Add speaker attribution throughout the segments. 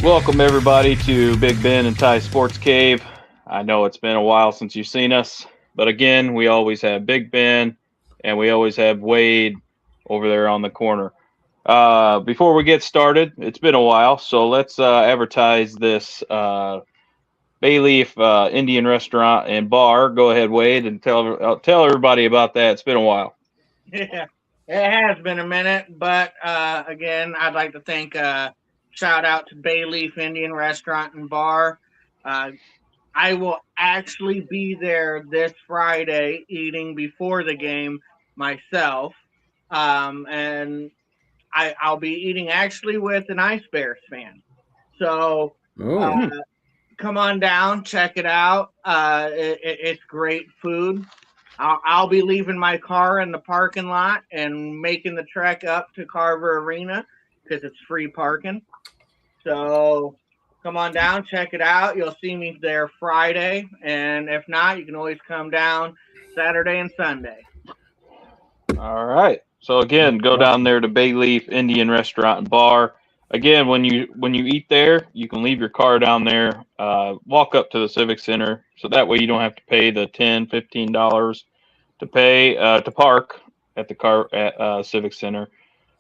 Speaker 1: Welcome everybody to Big Ben and Ty Sports Cave. I know it's been a while since you've seen us, but again, we always have Big Ben and we always have Wade over there on the corner. Before we get started, it's been a while, so let's advertise this Bayleaf Indian restaurant and bar. Go ahead, Wade, and tell everybody about that. It's been a while.
Speaker 2: Yeah, it has been a minute, but again, I'd like to thank shout out to Bayleaf Indian Restaurant and Bar. Uh, I will actually be there this Friday eating before the game myself, and I'll be eating actually with an Ice Bears fan. So uh,
Speaker 3: Oh,
Speaker 2: come on down, check it out. It's great food. I'll be leaving my car in the parking lot and making the trek up to Carver Arena because it's free parking. So come on down, check it out. You'll see me there Friday, and if not, you can always come down Saturday and Sunday.
Speaker 1: All right. So again, go down
Speaker 3: awesome.
Speaker 1: there to Bayleaf Indian Restaurant and Bar. Again, when you eat there, you can leave your car down there. Walk up to the Civic Center, so that way you don't have to pay the $10, $15 to pay to park at the car at Civic Center.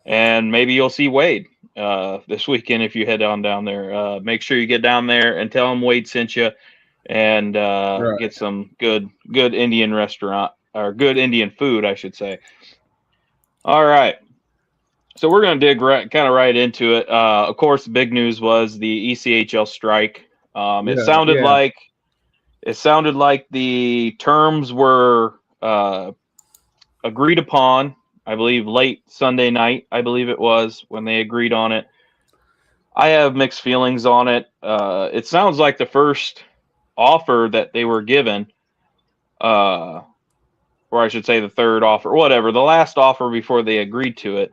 Speaker 1: And maybe you'll see Wade this weekend if you head on down there. Make sure you get down there and tell him Wade sent you, and
Speaker 3: Right.
Speaker 1: get some good Indian restaurant or good Indian food, I should say. All right. So we're going to dig kind of right into it. Of course, the big news was the ECHL strike. It
Speaker 3: Yeah.
Speaker 1: sounded
Speaker 3: Yeah.
Speaker 1: like the terms were agreed upon. I believe late Sunday night. I believe it was when they agreed on it. I have mixed feelings on it. It sounds like the first offer that they were given, uh, or I should say the third offer, whatever, the last offer before they agreed to it.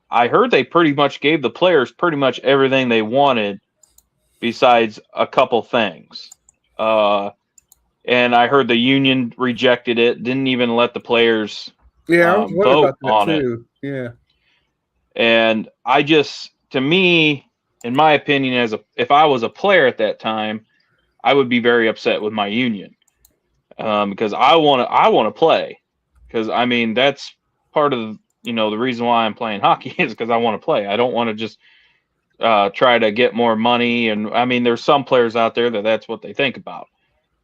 Speaker 1: I heard they pretty much gave the players pretty much everything they wanted besides a couple things. Uh, and I heard the union rejected it, didn't even let the players
Speaker 3: Yeah. I was wondering
Speaker 1: vote
Speaker 3: about that
Speaker 1: on it.
Speaker 3: too. Yeah.
Speaker 1: And I just, to me, in my opinion, if I was a player at that time, I would be very upset with my union because I want to play because I mean that's part of the reason why I'm playing hockey is because I want to play. I don't want to just try to get more money. And I mean, there's some players out there that's what they think about.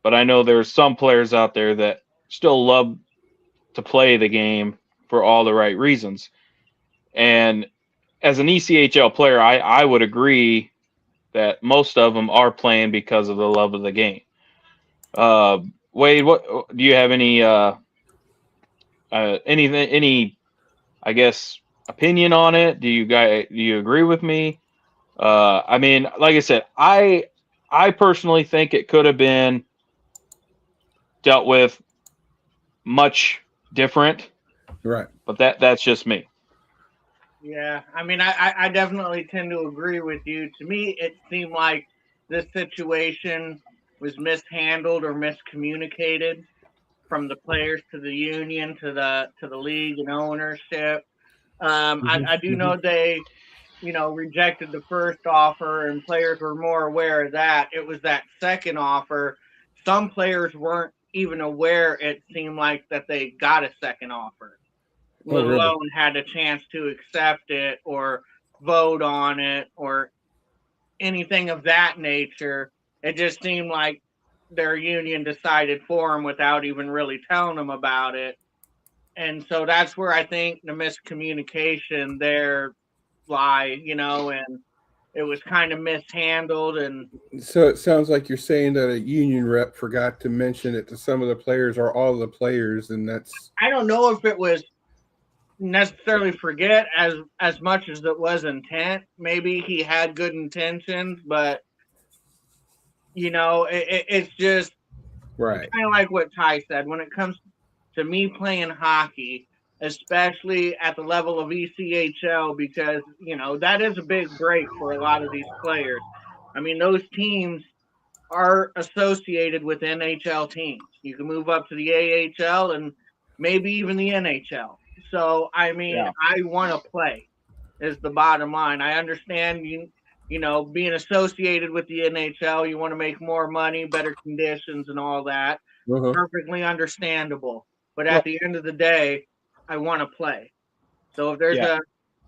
Speaker 1: But I know there's some players out there that still love to play the game for all the right reasons. And as an ECHL player, I would agree that most of them are playing because of the love of the game. Uh, Wade, what do you have any I guess opinion on it? Do you agree with me? I mean, like I said, I personally think it could have been dealt with much different,
Speaker 3: Right.
Speaker 1: but that's just me.
Speaker 2: Yeah, I mean, I definitely tend to agree with you. To me, it seemed like this situation was mishandled or miscommunicated from the players to the union to the league and ownership. I do
Speaker 3: Hmm.
Speaker 2: know they, rejected the first offer, and players were more aware of that. It was that second offer. Some players weren't even aware. It seemed like that they got a second offer,
Speaker 3: Oh,
Speaker 2: let
Speaker 3: really?
Speaker 2: alone had a chance to accept it or vote on it or anything of that nature. It just seemed like their union decided for them without even really telling them about it. And so that's where I think the miscommunication there and it was kind of mishandled. And
Speaker 3: So it sounds like you're saying that a union rep forgot to mention it to some of the players or all of the players, and that's
Speaker 2: I don't know if it was necessarily forget as much as it was intent. Maybe he had good intentions, but it's just
Speaker 3: right.
Speaker 2: kind of like what Ty said. When it comes to me playing hockey, especially at the level of ECHL, because that is a big break for a lot of these players. I mean, those teams are associated with NHL teams. You can move up to the AHL and maybe even the NHL. So, I mean,
Speaker 1: Yeah.
Speaker 2: I want to play is the bottom line. I understand being associated with the NHL, you want to make more money, better conditions, and all that.
Speaker 3: Uh-huh.
Speaker 2: Perfectly understandable. But at the end of the day, I want to play. So if there's a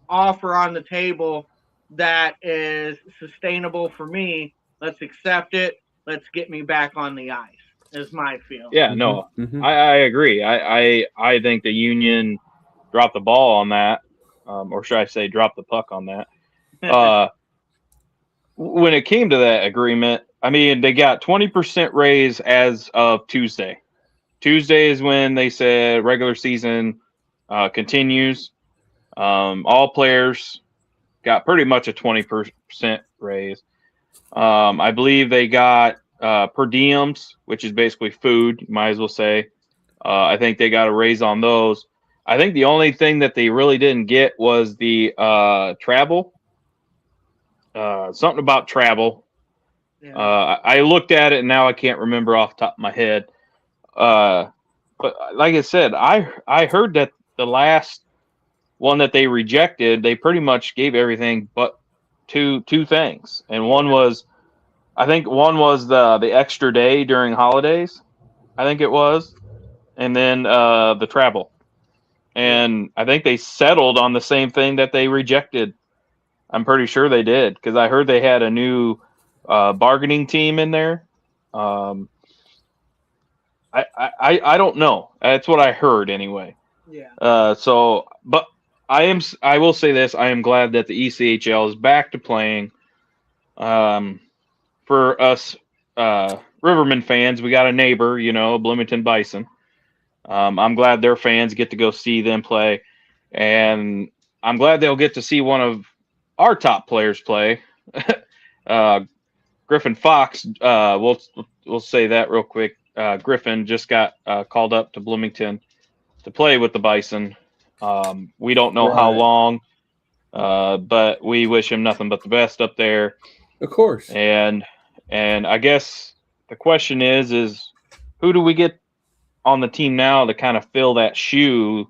Speaker 2: offer on the table that is sustainable for me, let's accept it. Let's get me back on the ice. Is my feel.
Speaker 1: Yeah, no,
Speaker 3: Mhm.
Speaker 1: I agree. I think the Union dropped the ball on that, or should I say, dropped the puck on that. When it came to that agreement, I mean, they got 20% raise as of Tuesday. Tuesday is when they said regular season continues. All players got pretty much a 20% raise. I believe they got per diems, which is basically food, you might as well say. I think they got a raise on those. I think the only thing that they really didn't get was the travel. Something about travel.
Speaker 2: Yeah.
Speaker 1: I looked at it and now I can't remember off the top of my head. But like I said, I heard that the last one that they rejected, they pretty much gave everything but two things, and one was, I think one was the extra day during holidays, I think it was, and then the travel, and I think they settled on the same thing that they rejected. I'm pretty sure they did because I heard they had a new bargaining team in there. Um, I don't know. That's what I heard anyway.
Speaker 2: Yeah.
Speaker 1: But I will say this: I am glad that the ECHL is back to playing. For us Rivermen fans, we got a neighbor, Bloomington Bison. I'm glad their fans get to go see them play, and I'm glad they'll get to see one of our top players play. Griffin Fox. We'll say that real quick. Griffin just got called up to Bloomington to play with the Bison. We don't know how
Speaker 3: Right.
Speaker 1: long, but we wish him nothing but the best up there.
Speaker 3: Of course.
Speaker 1: And I guess the question is who do we get on the team now to kind of fill that shoe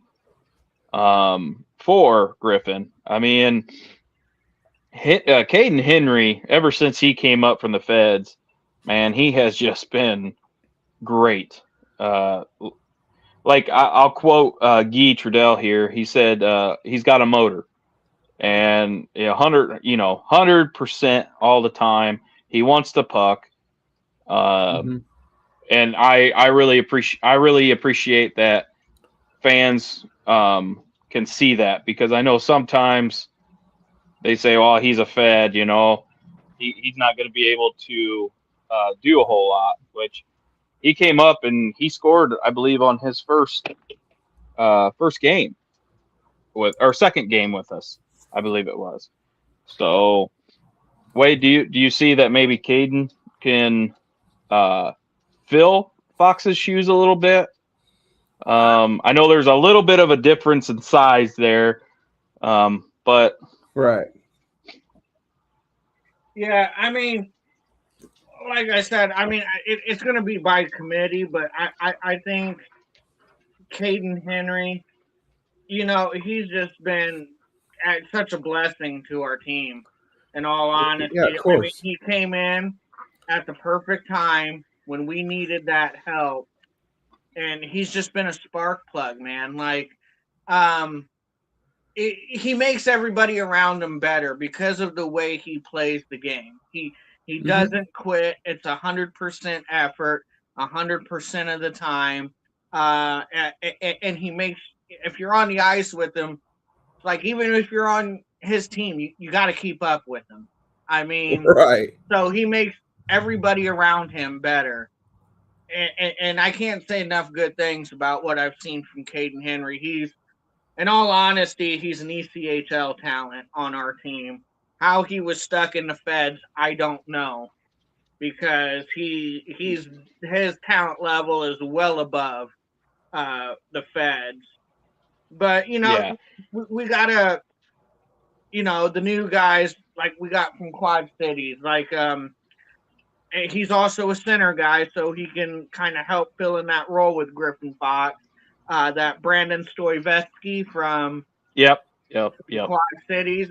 Speaker 1: for Griffin? I mean, Caden Henry, ever since he came up from the Feds, man, he has just been great. I'll quote Guy Trudell here. He said he's got a motor, and 100% all the time. He wants the puck, and I really appreciate that fans can see that, because I know sometimes they say, "Well, he's a Fed, he's not going to be able to do a whole lot," which he came up and he scored, I believe, on his first game or second game with us, I believe it was. So, Wade, do you see that maybe Caden can fill Fox's shoes a little bit? I know there's a little bit of a difference in size there, but
Speaker 3: right.
Speaker 2: Yeah, I mean, like I said, I mean, it's going to be by committee, but I think Caden Henry, he's just been such a blessing to our team. In all honesty,
Speaker 3: Yeah, of
Speaker 2: I mean,
Speaker 3: course.
Speaker 2: he came in at the perfect time when we needed that help, and he's just been a spark plug, man. Like, he makes everybody around him better because of the way he plays the game. He doesn't quit. It's 100% effort, 100% of the time, and he makes. If you're on the ice with him, like even if you're on his team, you got to keep up with him. I mean,
Speaker 3: Right.
Speaker 2: so he makes everybody around him better. And I can't say enough good things about what I've seen from Caden Henry. In all honesty, he's an ECHL talent on our team. How he was stuck in the Feds, I don't know, because his talent level is well above the Feds. But
Speaker 1: yeah,
Speaker 2: we gotta, the new guys like we got from Quad Cities, like he's also a center guy, so he can kind of help fill in that role with Griffin Fox. That Brandon Stoyevsky from
Speaker 1: yep.
Speaker 2: Quad Cities.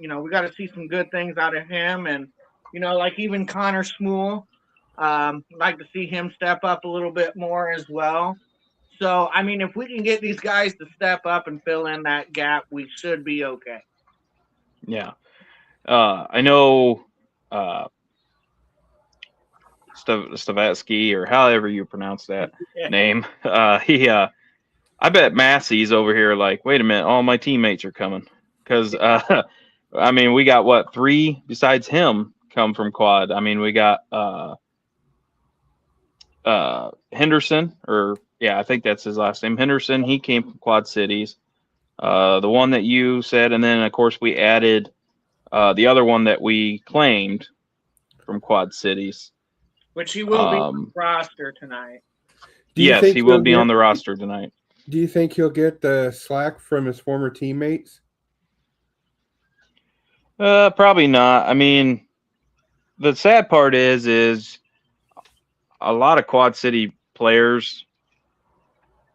Speaker 2: we got to see some good things out of him, and like even Connor Smool, like to see him step up a little bit more as well. So I mean, if we can get these guys to step up and fill in that gap, we should be okay.
Speaker 1: Yeah. I know Stavatsky, or however you pronounce that name. I bet Massey's over here like, wait a minute, all my teammates are coming. Because, I mean, we got what, 3 besides him come from quad. I mean, we got Henderson, I think that's his last name. Henderson, he came from Quad Cities. The one that you said, and then, of course, we added the other one that we claimed from Quad Cities.
Speaker 2: Which he will be on the roster tonight.
Speaker 1: Yes, he will be on the roster tonight.
Speaker 3: Do you think he'll get the slack from his former teammates?
Speaker 1: Probably not. I mean, the sad part is a lot of Quad City players,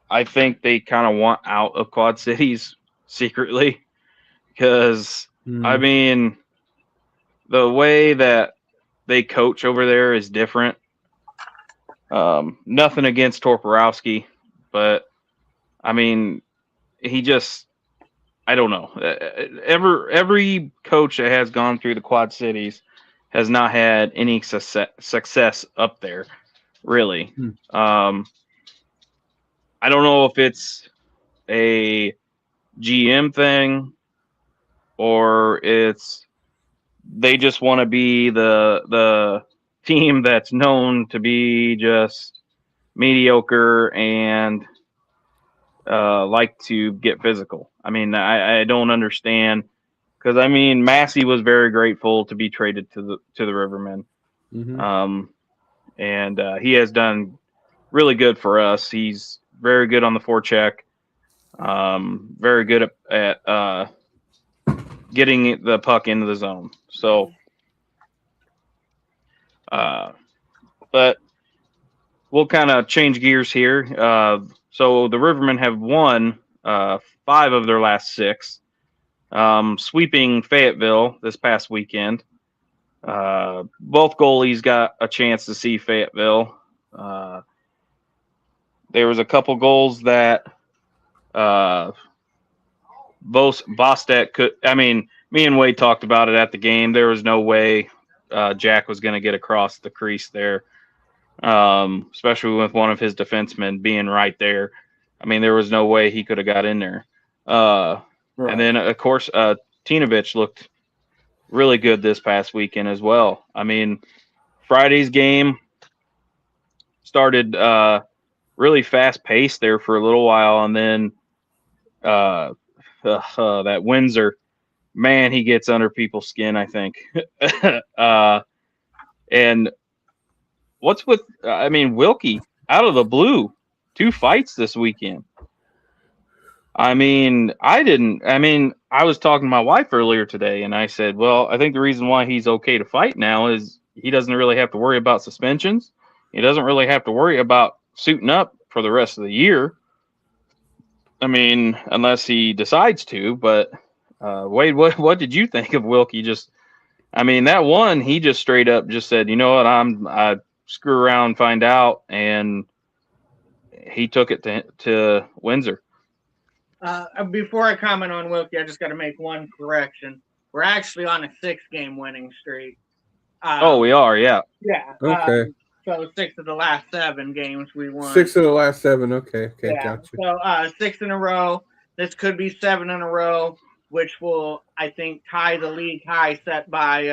Speaker 1: I think they kind of want out of Quad Cities secretly because, I mean, the way that they coach over there is different. Nothing against Torporowski, but I mean, he just, I don't know. Every coach that has gone through the Quad Cities has not had any success up there, really. I don't know if it's a GM thing or it's they just want to be the team that's known to be just mediocre and like to get physical. I mean, I don't understand because I mean Massey was very grateful to be traded to the Rivermen, and he has done really good for us. He's very good on the forecheck, very good at getting the puck into the zone. So, but we'll kind of change gears here. So the Rivermen have won 5 of their last 6, sweeping Fayetteville this past weekend. Both goalies got a chance to see Fayetteville. There was a couple goals that Bostet could. I mean, me and Wade talked about it at the game. There was no way Jack was going to get across the crease there. Especially with one of his defensemen being right there. I mean, there was no way he could have got in there. Right. And then, of course, Tinovich looked really good this past weekend as well. I mean, Friday's game started really fast-paced there for a little while, and then that Windsor, man, he gets under people's skin, I think. And what's with, I mean, Wilkie out of the blue, 2 fights this weekend. I mean, I was talking to my wife earlier today and I said, well, I think the reason why he's okay to fight now is he doesn't really have to worry about suspensions. He doesn't really have to worry about suiting up for the rest of the year. I mean, unless he decides to, but Wade, what did you think of Wilkie? I mean, that one, he just straight up just said, you know what, I screw around, find out, and he took it to Windsor.
Speaker 2: Before I comment on Wilkie, I just got to make one correction. We're actually on a 6-game winning streak.
Speaker 1: We are, yeah.
Speaker 2: Yeah.
Speaker 3: Okay.
Speaker 2: So 6 of the last 7 games we won.
Speaker 3: 6 of the last 7. Okay,
Speaker 2: yeah.
Speaker 3: Gotcha.
Speaker 2: So 6 in a row. This could be 7 in a row, which will, I think, tie the league high set by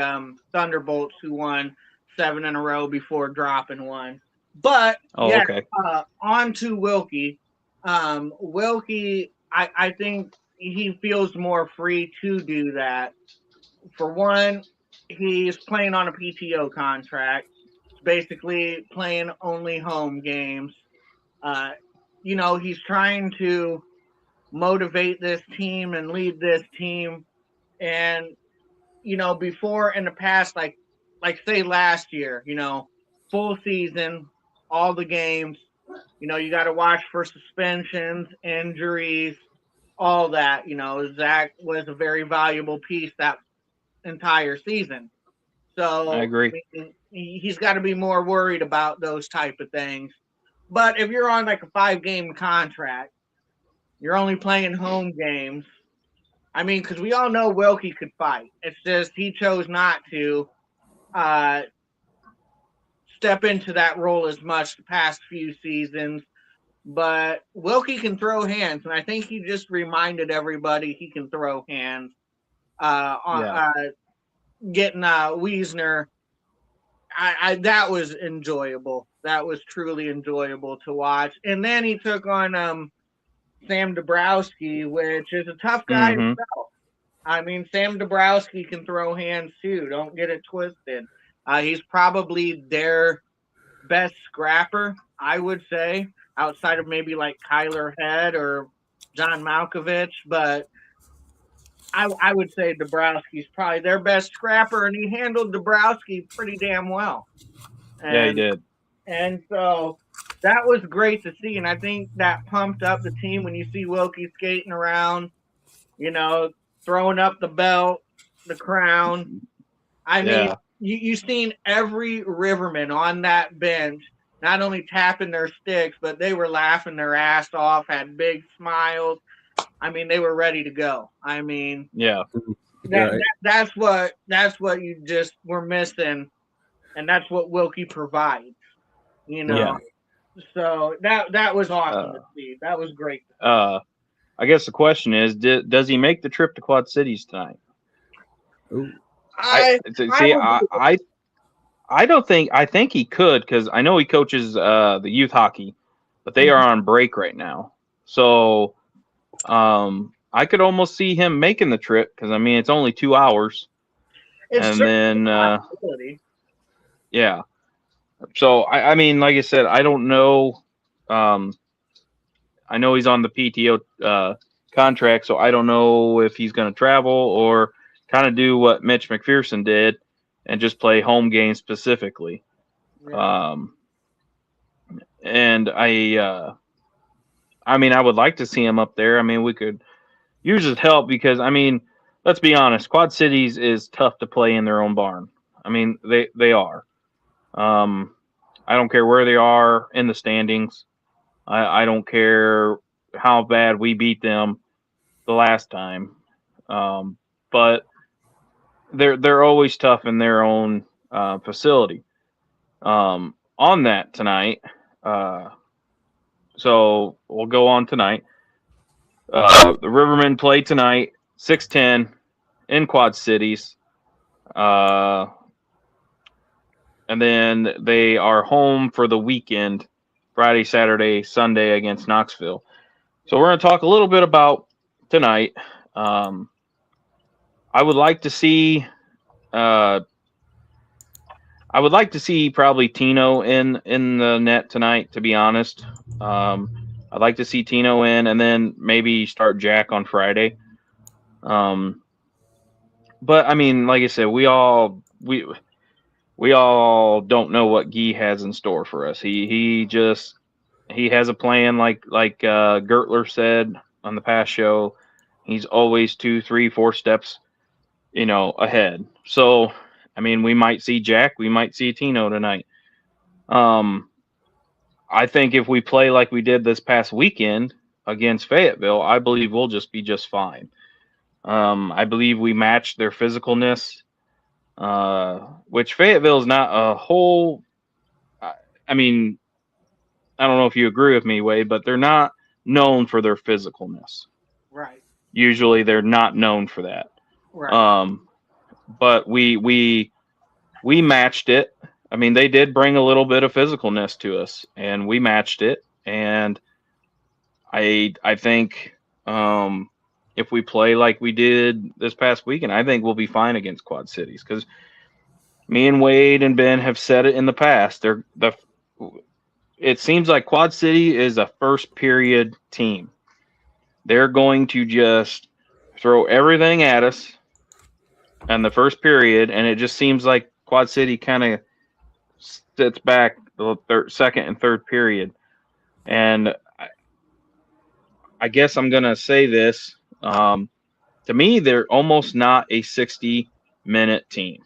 Speaker 2: Thunderbolts, who won 7 in a row before dropping 1. But
Speaker 1: okay.
Speaker 2: On to Wilkie. Wilkie, I think he feels more free to do that. For one, he's playing on a PTO contract, basically playing only home games. He's trying to motivate this team and lead this team. And, before in the past, like say last year, full season, all the games, you got to watch for suspensions, injuries, all that. Zach was a very valuable piece that entire season. So
Speaker 1: I agree.
Speaker 2: he's got to be more worried about those type of things. But if you're on like a 5-game contract, you're only playing home games. I mean, because we all know Wilkie could fight. It's just he chose not to step into that role as much the past few seasons. But Wilkie can throw hands, and I think he just reminded everybody he can throw hands. Getting Wiesner, that was enjoyable. That was truly enjoyable to watch. And then he took on Sam Dabrowski, which is a tough guy himself. I mean, Sam Dabrowski can throw hands too. Don't get it twisted. He's probably their best scrapper, I would say, outside of maybe like Kyler Head or John Malkovich. But I would say Dabrowski's probably their best scrapper, and he handled Dabrowski pretty damn well.
Speaker 1: Yeah, he did.
Speaker 2: And so that was great to see, and I think that pumped up the team when you see Wilkie skating around, throwing up the belt, the crown. I mean, you've seen every Riverman on that bench not only tapping their sticks, but they were laughing their ass off, had big smiles. I mean, they were ready to go. I mean, that's what you just were missing, and that's what Wilkie provides. So that was awesome to see. That was great.
Speaker 1: I guess the question is, does he make the trip to Quad Cities tonight?
Speaker 3: Ooh.
Speaker 1: I don't think. I think he could, because I know he coaches the youth hockey, but they are on break right now. So I could almost see him making the trip, because I mean it's only 2 hours, and then yeah. So I mean, like I said, I don't know. I know he's on the PTO contract, so I don't know if he's going to travel or kind of do what Mitch McPherson did and just play home games specifically. Yeah. And I mean, I would like to see him up there. I mean, we could use his help, because I mean, let's be honest, Quad Cities is tough to play in their own barn. I mean, they are. I don't care where they are in the standings. I don't care how bad we beat them the last time. But they're always tough in their own facility. On that tonight, so we'll go on tonight. The Rivermen play tonight, 6:10 in Quad Cities. And then they are home for the weekend, Friday, Saturday, Sunday against Knoxville. So we're going to talk a little bit about tonight. I would like to see probably Tino in the net tonight, to be honest. I'd like to see Tino in, and then maybe start Jack on Friday. But I mean, like I said, we all don't know what Guy has in store for us. He has a plan, like Gertler said on the past show. He's always 2, 3, 4 steps, ahead. So, I mean, we might see Jack, we might see Tino tonight. I think if we play like we did this past weekend against Fayetteville, I believe we'll just be just fine. I believe we matched their physicalness, which Fayetteville is not a whole. I mean, I don't know if you agree with me, Wade, but they're not known for their physicalness.
Speaker 2: Right.
Speaker 1: Usually, they're not known for that.
Speaker 2: Right.
Speaker 1: But we matched it. I mean, they did bring a little bit of physicalness to us, and we matched it. And I think if we play like we did this past weekend, I think we'll be fine against Quad Cities, because me and Wade and Ben have said it in the past. It seems like Quad City is a first period team. They're going to just throw everything at us in the first period, and it just seems like Quad City kind of sits back the second and third period. And I guess I'm going to say this. To me, they're almost not a 60 minute team.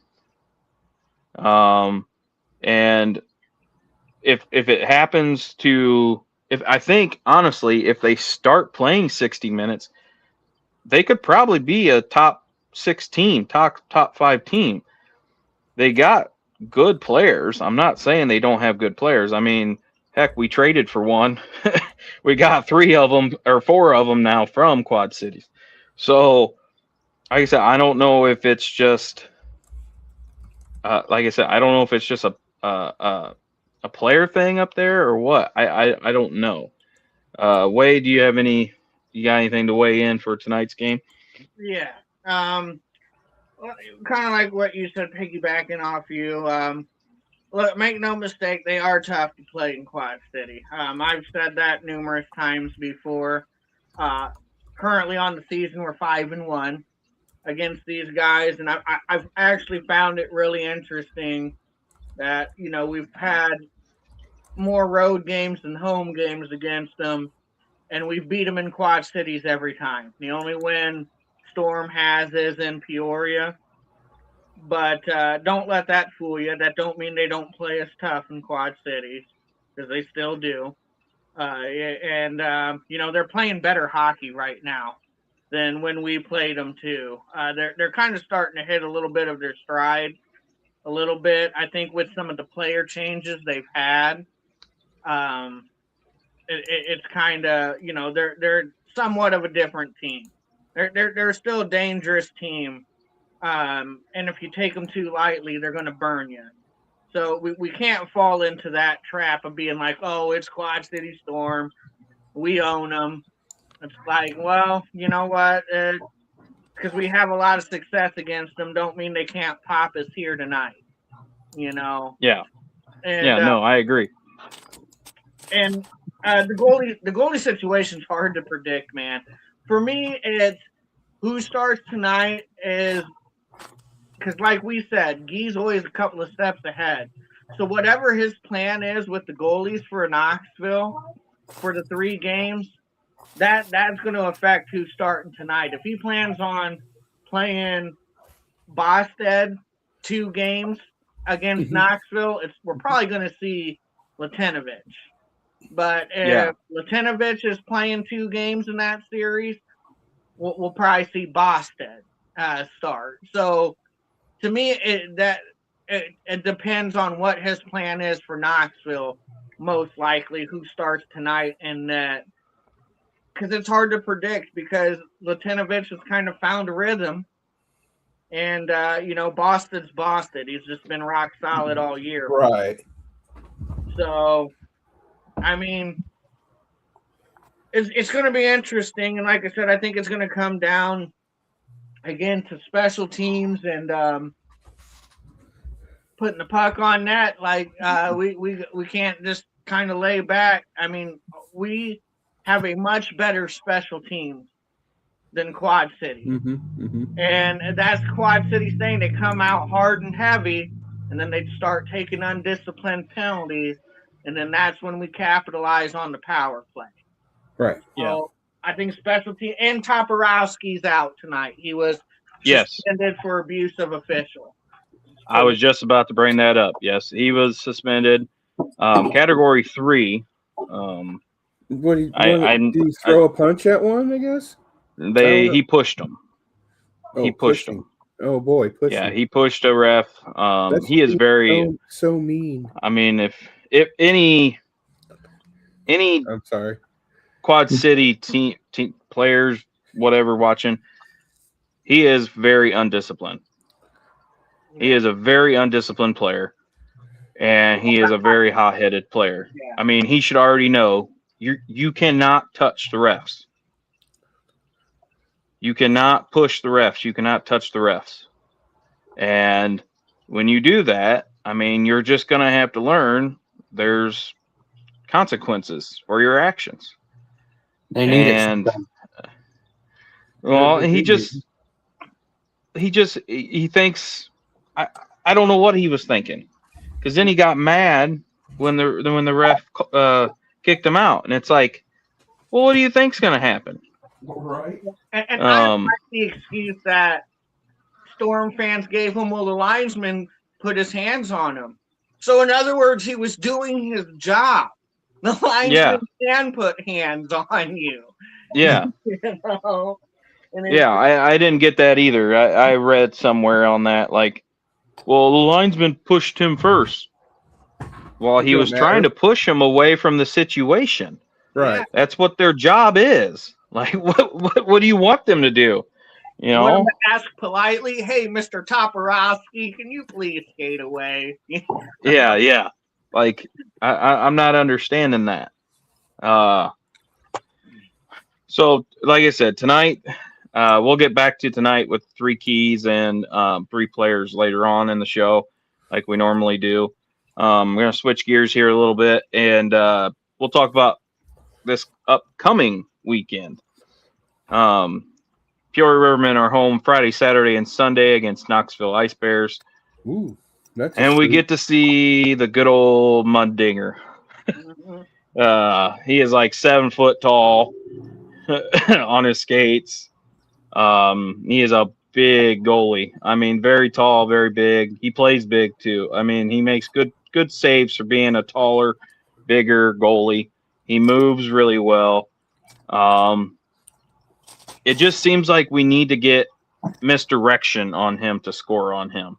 Speaker 1: And if it happens to, if I think honestly, if they start playing 60 minutes, they could probably be a top 6 team, top 5 team. They got good players. I'm not saying they don't have good players. I mean, heck, we traded for one. We got 3 of them or 4 of them now from Quad Cities. So, like I said, I don't know if it's just, like I said, I don't know if it's just a player thing up there or what. I don't know. Wade, do you have you got anything to weigh in for tonight's game?
Speaker 2: Yeah. Kind of like what you said, piggybacking off you. Look, make no mistake, they are tough to play in Quad City. I've said that numerous times before. Currently on the season, we're 5-1 against these guys, and I've actually found it really interesting that we've had more road games than home games against them, and we've beat them in Quad Cities every time. The only win Storm has is in Peoria. But don't let that fool you. That don't mean they don't play as tough in Quad Cities, because they still do. They're playing better hockey right now than when we played them too. They're kind of starting to hit a little bit of their stride, a little bit. I think with some of the player changes they've had, it's kind of they're somewhat of a different team. They're still a dangerous team. And if you take them too lightly, they're going to burn you. So we can't fall into that trap of being like, oh, it's Quad City Storm, we own them. It's like, well, you know what? Because we have a lot of success against them, don't mean they can't pop us here tonight.
Speaker 1: Yeah.
Speaker 2: And,
Speaker 1: no, I agree.
Speaker 2: And the goalie situation's hard to predict, man. For me, it's who starts tonight is. Because like we said, Guy's always a couple of steps ahead. So whatever his plan is with the goalies for Knoxville for the 3 games, that's going to affect who's starting tonight. If he plans on playing Bosted 2 games against Knoxville, we're probably going to see Latinovich. But if Latinovich is playing 2 games in that series, we'll probably see Bosted start. So to me, it depends on what his plan is for Knoxville, most likely, who starts tonight, and that because it's hard to predict because Latinovich has kind of found a rhythm, and Boston's Boston. He's just been rock solid all year.
Speaker 3: Right.
Speaker 2: So, I mean, it's going to be interesting, and like I said, I think it's going to come down again to special teams and putting the puck on net. Like we can't just kind of lay back. I mean, we have a much better special teams than Quad City, and that's Quad City saying they come out hard and heavy, and then they start taking undisciplined penalties, and then that's when we capitalize on the power play.
Speaker 3: Right.
Speaker 2: So I think specialty and Toporowski's out tonight. He was suspended for abuse of official.
Speaker 1: I was just about to bring that up. Yes, he was suspended. Category 3.
Speaker 3: Did he throw a punch at one, I guess?
Speaker 1: He pushed him. He pushed him.
Speaker 3: Oh boy,
Speaker 1: he pushed a ref. He is very
Speaker 3: so mean.
Speaker 1: I mean, if any
Speaker 3: I'm sorry.
Speaker 1: Quad City team players, whatever, watching, he is very undisciplined. He is a very undisciplined player, and he is a very hot-headed player.
Speaker 2: Yeah.
Speaker 1: I mean, he should already know you cannot touch the refs. You cannot push the refs. You cannot touch the refs. And when you do that, I mean, you're just going to have to learn there's consequences for your actions.
Speaker 4: They need it.
Speaker 1: Well, he thinks I don't know what he was thinking, because then he got mad when the ref kicked him out, and it's like, well, what do you think's going to happen?
Speaker 3: Right.
Speaker 2: And I like the excuse that Storm fans gave him, well, the linesman put his hands on him. So in other words, he was doing his job. The linesman can put hands on you.
Speaker 1: Yeah.
Speaker 2: You know?
Speaker 1: Yeah, I didn't get that either. I read somewhere on that, like, well, the linesman pushed him first. Well, he was trying to push him away from the situation.
Speaker 3: Right.
Speaker 1: That's what their job is. Like, what do you want them to do? You know?
Speaker 2: Want to ask politely, hey, Mr. Toporowski, can you please skate away?
Speaker 1: Yeah. Like, I'm not understanding that. So, like I said, tonight, we'll get back to tonight with 3 keys and 3 players later on in the show, like we normally do. We're going to switch gears here a little bit, and we'll talk about this upcoming weekend. Peoria Rivermen are home Friday, Saturday, and Sunday against Knoxville Ice Bears.
Speaker 3: Ooh, that's
Speaker 1: and we get to see the good old Muddinger. He is like 7 foot tall on his skates. He is a big goalie. I mean, very tall, very big. He plays big too. I mean, he makes good saves for being a taller, bigger goalie. He moves really well. It just seems like we need to get misdirection on him to score on him.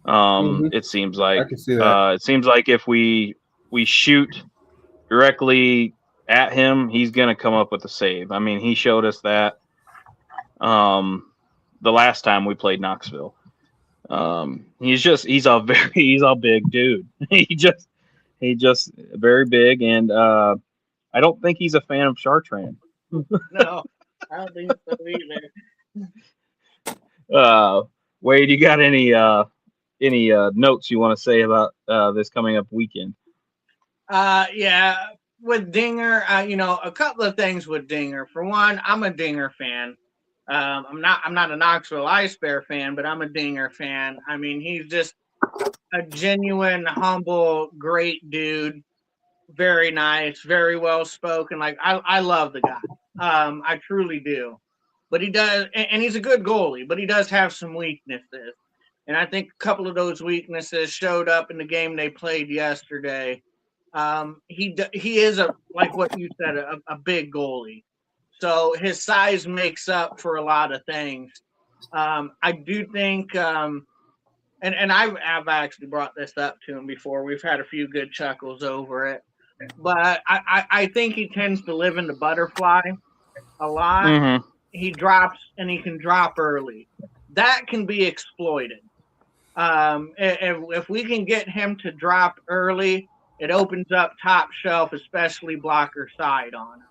Speaker 1: It seems like
Speaker 3: I can see that.
Speaker 1: it seems like if we shoot directly at him, he's gonna come up with a save. I mean, he showed us that the last time we played Knoxville. He's a big dude. He just very big, and I don't think he's a fan of Chartrand.
Speaker 2: No, I don't think so either.
Speaker 1: Wade, you got any notes you want to say about this coming up weekend?
Speaker 2: Yeah, with Dinger, a couple of things with Dinger. For one, I'm a Dinger fan. I'm not a Knoxville Ice Bear fan, but I'm a Dinger fan. I mean, he's just a genuine, humble, great dude. Very nice, very well spoken. Like I love the guy. I truly do. But he does, and he's a good goalie. But he does have some weaknesses, and I think a couple of those weaknesses showed up in the game they played yesterday. He is like what you said, a big goalie. So his size makes up for a lot of things. I do think, and I've actually brought this up to him before. We've had a few good chuckles over it. But I think he tends to live in the butterfly a lot.
Speaker 1: Mm-hmm.
Speaker 2: He drops, and he can drop early. That can be exploited. If we can get him to drop early, it opens up top shelf, especially blocker side on him.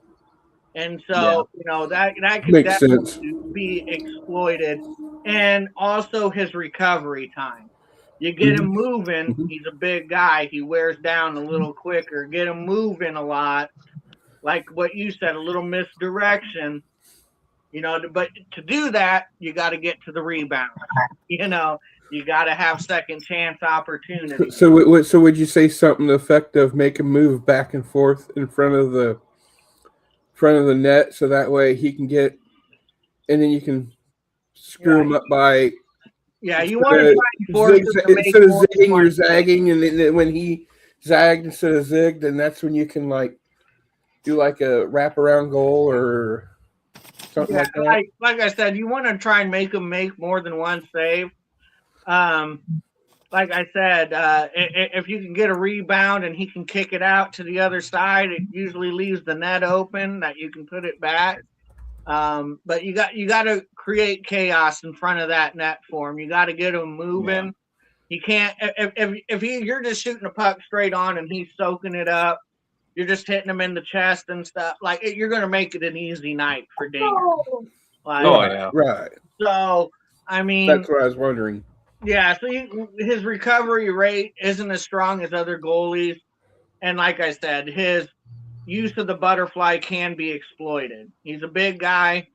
Speaker 2: And so, that could
Speaker 3: Makes
Speaker 2: definitely
Speaker 3: sense.
Speaker 2: be exploited. And also his recovery time. You get him moving. He's a big guy. He wears down a little quicker. Get him moving a lot. Like what you said, a little misdirection. But to do that, you got to get to the rebound. You got to have second chance opportunities.
Speaker 3: So would you say something to the effect of make him move back and forth in front of the net, so that way he can get, and then you can screw him up by.
Speaker 2: Yeah, you want to try and force him to make
Speaker 3: instead of
Speaker 2: more
Speaker 3: zigging, you're zagging, and then when he zagged instead of zigged, then that's when you can do a wraparound goal or something like that.
Speaker 2: Like I said, you want to try and make him make more than one save. Like I said, if you can get a rebound and he can kick it out to the other side, it usually leaves the net open that you can put it back. But you got to create chaos in front of that net for him. You got to get him moving. Yeah. He can't if you're just shooting a puck straight on and he's soaking it up, you're just hitting him in the chest and stuff. You're going to make it an easy night for Dinger.
Speaker 3: Right.
Speaker 2: So I mean,
Speaker 3: that's what I was wondering.
Speaker 2: Yeah, so his recovery rate isn't as strong as other goalies, and like I said, his use of the butterfly can be exploited. He's a big guy.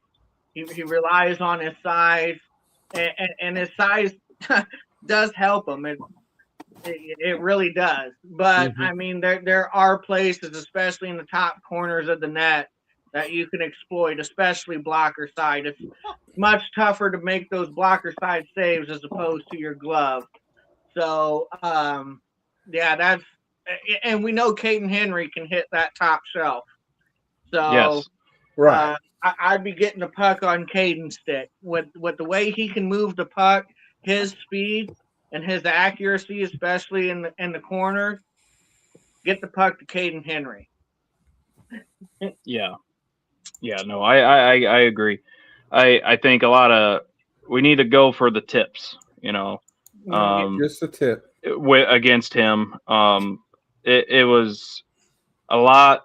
Speaker 2: He relies on his size, and his size does help him. It really does. But I mean, there are places, especially in the top corners of the net, that you can exploit, especially blocker side. It's much tougher to make those blocker side saves as opposed to your glove. So, yeah, that's and we know Caden Henry can hit that top shelf. So,
Speaker 1: Yes.
Speaker 3: Right.
Speaker 2: I'd be getting the puck on Caden's stick with the way he can move the puck, his speed and his accuracy, especially in the corner. Get the puck to Caden Henry.
Speaker 1: Yeah. Yeah. No, I agree. I think we need to go for the tips.
Speaker 3: Just a tip.
Speaker 1: Against him. It was a lot.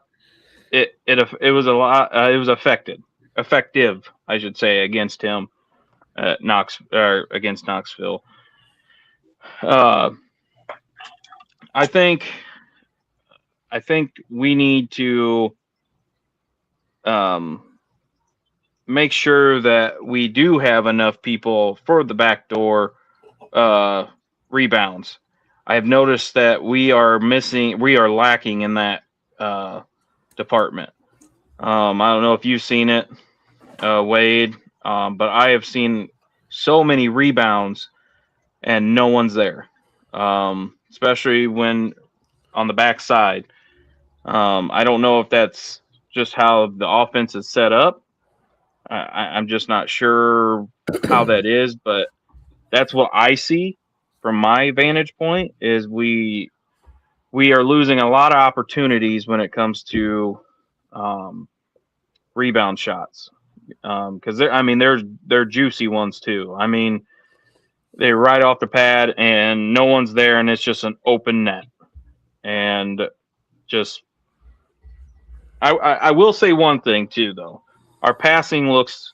Speaker 1: It was a lot. It was effective, I should say, against him at against Knoxville. I think we need to make sure that we do have enough people for the backdoor rebounds. I have noticed that we are lacking in that department. I don't know if you've seen it, Wade, but I have seen so many rebounds and no one's there, especially when on the backside. I don't know if that's just how the offense is set up. I'm just not sure how that is, but that's what I see from my vantage point. Is we are losing a lot of opportunities when it comes to rebound shots, because they're juicy ones too. I mean, they're right off the pad and no one's there, and it's just an open net. And just, I will say one thing too, though. Our passing looks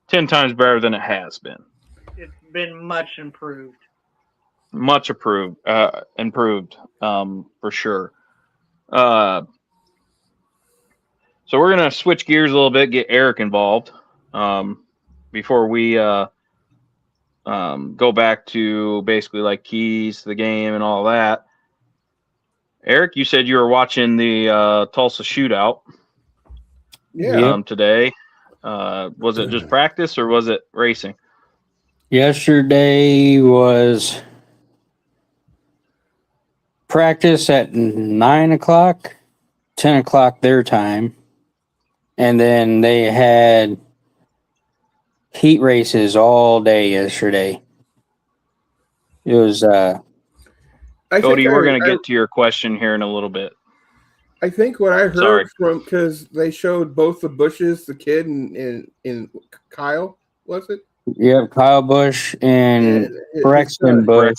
Speaker 1: 10 times better than it has been.
Speaker 2: It's been much improved.
Speaker 1: Much improved, for sure. So we're gonna switch gears a little bit, get Eric involved, before we go back to basically like keys to the game and all that. Eric, you said you were watching the Tulsa shootout.
Speaker 3: Yeah.
Speaker 1: Today. Was it just practice or was it racing?
Speaker 4: Yesterday was practice at 9 o'clock, 10 o'clock their time. And then they had heat races all day yesterday. It was
Speaker 1: Cody, we're going to get to your question here in a little bit.
Speaker 3: I think what I heard from, because they showed both the Bushes, the kid and Kyle, was it?
Speaker 4: Yeah, Kyle Busch and Braxton Busch.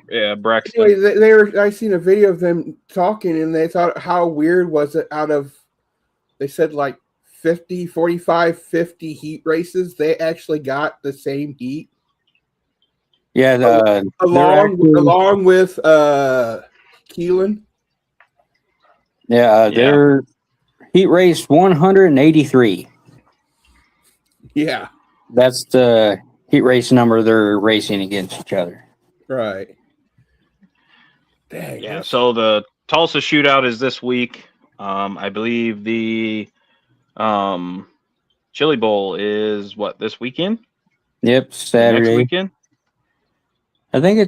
Speaker 1: Yeah, Braxton.
Speaker 3: Anyway, they were. I seen a video of them talking, and they thought, how weird was it? They said like 45, 50 heat races. They actually got the same heat.
Speaker 4: Yeah,
Speaker 3: along with Keelan.
Speaker 4: Yeah, they're heat race 183.
Speaker 3: Yeah.
Speaker 4: That's the heat race number they're racing against each other.
Speaker 3: Right. Dang,
Speaker 1: yeah, so the Tulsa shootout is this week. I believe the Chili Bowl is this weekend?
Speaker 4: Yep, Saturday.
Speaker 1: Next weekend?
Speaker 4: I think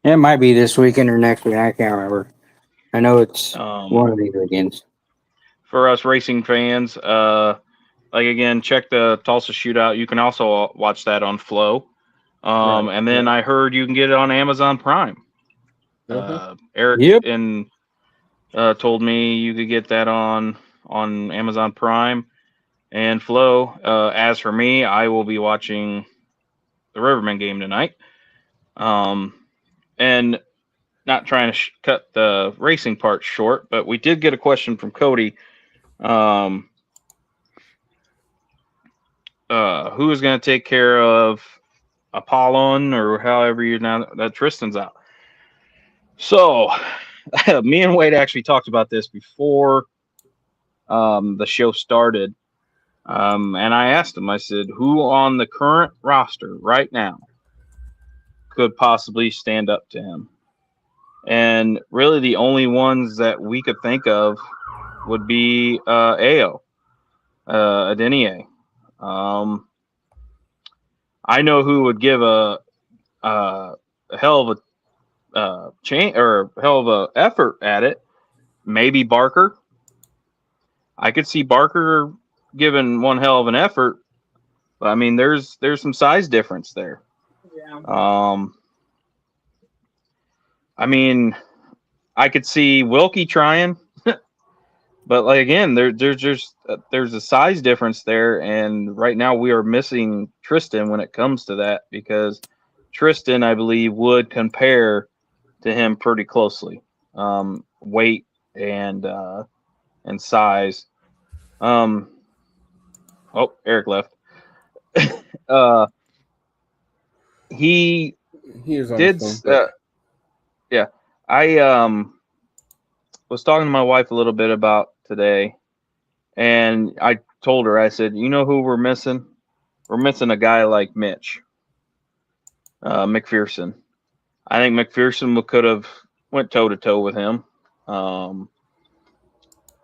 Speaker 4: it might be this weekend or next week. I can't remember. I know it's one of these weekends.
Speaker 1: For us racing fans, again, check the Tulsa shootout. You can also watch that on Flow. And then I heard you can get it on Amazon Prime. Eric told me you could get that on Amazon Prime and Flow. As for me, I will be watching the Rivermen game tonight. And not trying to cut the racing part short, but we did get a question from Cody. Who is going to take care of Apollon, or however you're now that Tristan's out? So me and Wade actually talked about this before the show started. And I asked him, I said, who on the current roster right now could possibly stand up to him? And really the only ones that we could think of would be AO. Adenier. I know who would give a hell of a chance or hell of a effort at it. Maybe Barker. I could see Barker giving one hell of an effort, but I mean, there's some size difference there.
Speaker 2: Yeah.
Speaker 1: I mean, I could see Wilkie trying, but like again, there's a size difference there, and right now we are missing Tristan when it comes to that because Tristan, I believe, would compare to him pretty closely, weight and size. Oh, Eric left. He
Speaker 3: is on
Speaker 1: did.
Speaker 3: his phone.
Speaker 1: Yeah, I was talking to my wife a little bit about today, and I told her, I said, you know who we're missing? We're missing a guy like Mitch McPherson. I think McPherson could have went toe to toe with him.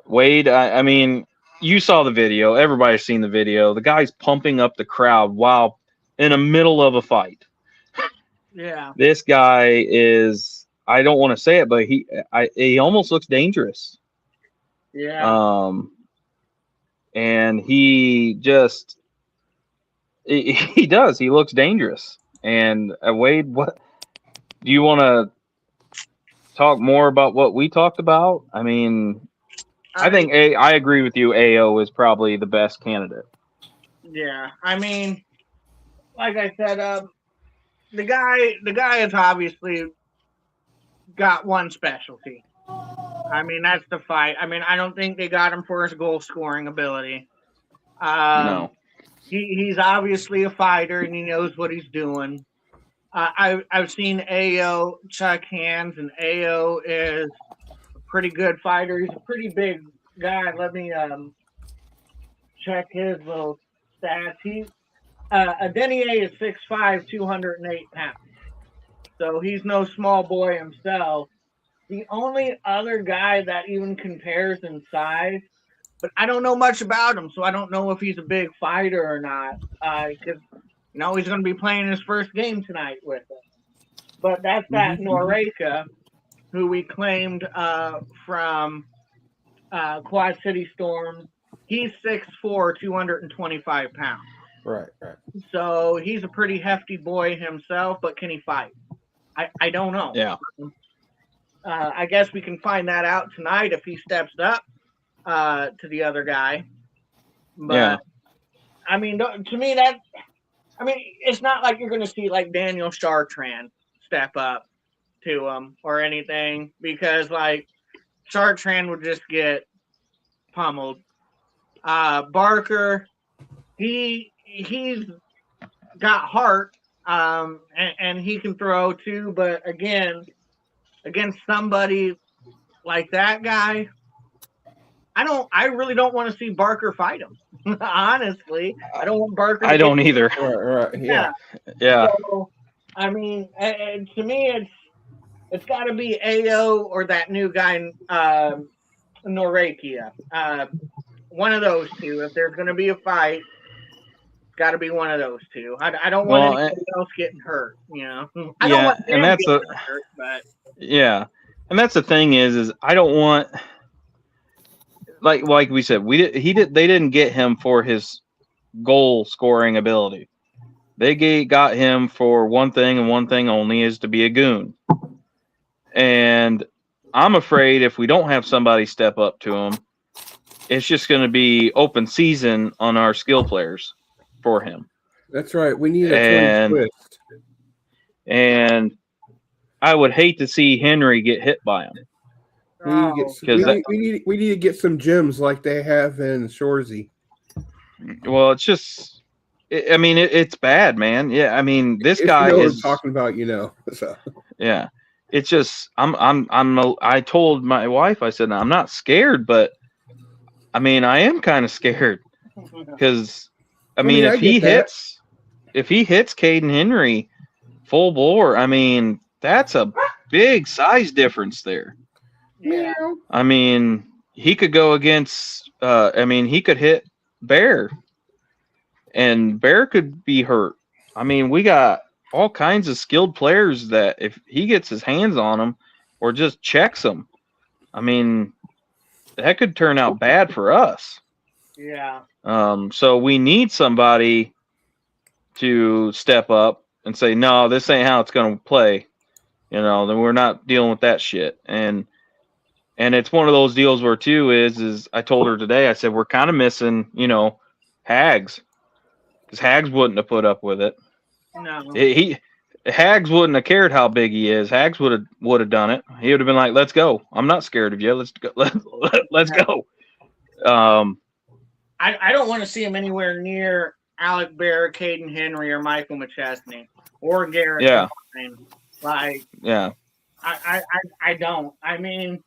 Speaker 1: Wade, I mean, you saw the video. Everybody's seen the video. The guy's pumping up the crowd while in the middle of a fight.
Speaker 2: Yeah.
Speaker 1: This guy is, I don't want to say it, but he almost looks dangerous.
Speaker 2: Yeah.
Speaker 1: And he just, he does. He looks dangerous. And Wade, what do you want to talk more about what we talked about? I mean, I think I agree with you. AO is probably the best candidate.
Speaker 2: Yeah, I mean, like I said, the guy has obviously got one specialty. I mean, that's the fight. I mean, I don't think they got him for his goal scoring ability.
Speaker 1: No.
Speaker 2: He's obviously a fighter and he knows what he's doing. I've seen AO check hands, and AO is a pretty good fighter. He's a pretty big guy. Let me check his little stats. Adenier is 6'5", 208 pounds. So he's no small boy himself. The only other guy that even compares in size, but I don't know much about him, so I don't know if he's a big fighter or not. Because he's going to be playing his first game tonight with us. But that's that Noreka, who we claimed from Quad City Storm. He's 6'4", 225 pounds.
Speaker 3: Right.
Speaker 2: So he's a pretty hefty boy himself, but can he fight? I don't know.
Speaker 1: Yeah.
Speaker 2: I guess we can find that out tonight if he steps up to the other guy. But,
Speaker 1: yeah.
Speaker 2: I mean, to me, it's not like you're going to see like Daniel Chartrand step up to him or anything, because like Chartrand would just get pummeled. Barker, he's got heart, and he can throw too, but again, against somebody like that guy, I really don't want to see Barker fight him. Honestly, I don't want Barker.
Speaker 1: I don't either.
Speaker 3: Right.
Speaker 1: Yeah.
Speaker 2: So, I mean, to me, it's got to be AO or that new guy, Norekia. One of those two. If there's going to be a fight, it's got to be one of those two. I don't want anybody else getting hurt. I don't want them getting hurt, but
Speaker 1: yeah, and that's the thing is I don't want, like we said, they didn't get him for his goal scoring ability. They got him for one thing and one thing only, is to be a goon. And I'm afraid if we don't have somebody step up to him, it's just going to be open season on our skill players for him.
Speaker 3: That's right. We need a twist.
Speaker 1: And I would hate to see Henry get hit by him.
Speaker 3: We need to get some gyms like they have in Shorzy.
Speaker 1: Well, it's just, it's bad, man. Yeah, I mean, this guy is
Speaker 3: talking about, So.
Speaker 1: Yeah, it's just I told my wife, I said, I'm not scared, but I am kind of scared because if he hits Caden Henry full bore, that's a big size difference there.
Speaker 2: Yeah.
Speaker 1: He could go against. He could hit Bear, and Bear could be hurt. I mean, we got all kinds of skilled players that if he gets his hands on them or just checks them, I mean, that could turn out bad for us.
Speaker 2: Yeah.
Speaker 1: So we need somebody to step up and say, no, this ain't how it's going to play. Then we're not dealing with that shit. And it's one of those deals where too is I told her today, I said, we're kind of missing, Hags, because Hags wouldn't have put up with it.
Speaker 2: No.
Speaker 1: Hags wouldn't have cared how big he is. Hags would have done it. He would have been like, let's go. I'm not scared of you. Let's go. Let's go.
Speaker 2: I don't want to see him anywhere near Alec Bear, Caden Henry, or Michael McChesney, or Garrett.
Speaker 1: Yeah.
Speaker 2: Like,
Speaker 1: yeah.
Speaker 2: I don't. I mean,